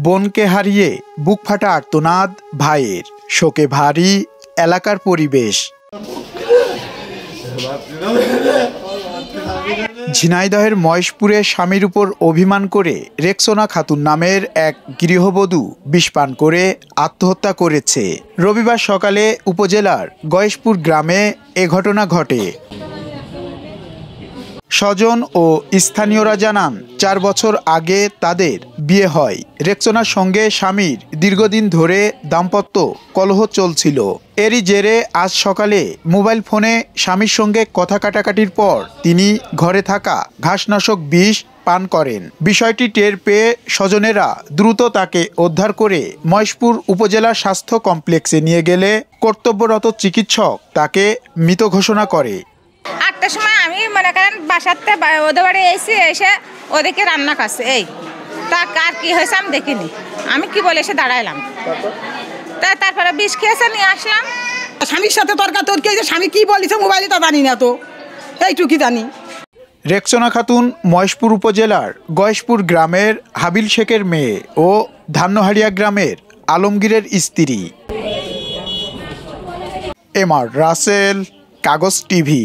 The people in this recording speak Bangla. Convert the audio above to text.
বোনকে হারিয়ে বুক ফাটা আর্তনাদ ভাইয়ের, শোকে ভারী এলাকার পরিবেশ। ঝিনাইদহের মহেশপুরে স্বামীর উপর অভিমান করে রেক্সোনা খাতুন নামের এক গৃহবধূ বিষপান করে আত্মহত্যা করেছে। রবিবার সকালে উপজেলার গয়েশপুর গ্রামে এ ঘটনা ঘটে। স্বজন ও স্থানীয়রা জানান, 4 বছর আগে তাদের বিয়ে হয়। রেক্সোনার সঙ্গে স্বামীর দীর্ঘদিন ধরে দাম্পত্য কলহ চলছিল। এরই জেরে আজ সকালে মোবাইল ফোনে স্বামীর সঙ্গে কথা কাটাকাটির পর তিনি ঘরে থাকা ঘাসনাশক বিষ পান করেন। বিষয়টি টের পেয়ে স্বজনেরা দ্রুত তাকে উদ্ধার করে মহেশপুর উপজেলা স্বাস্থ্য কমপ্লেক্সে নিয়ে গেলে কর্তব্যরত চিকিৎসক তাকে মৃত ঘোষণা করে। 8টার সময় আমি মনে করেন বাসাতে ওদের বাড়ি এসে ওদেরকে রান্না করছে। এই তা কার কি হয়েছে আমি দেখিনি, আমি কি বলে এসে দাঁড়াইলাম। তারপরে বিষ খেয়েছে, নিয়ে আসলাম। স্বামীর সাথে তর্কাতর্কি, স্বামী কি বলেছে মোবাইলে তা জানি না, তো এইটুকু জানি। রেক্সোনা খাতুন মহেশপুর উপজেলার গয়েশপুর গ্রামের হাবিল শেখের মেয়ে ও ধান্যহারিয়া গ্রামের আলমগীরের স্ত্রী। এমআর রাসেল, কাগজ টিভি।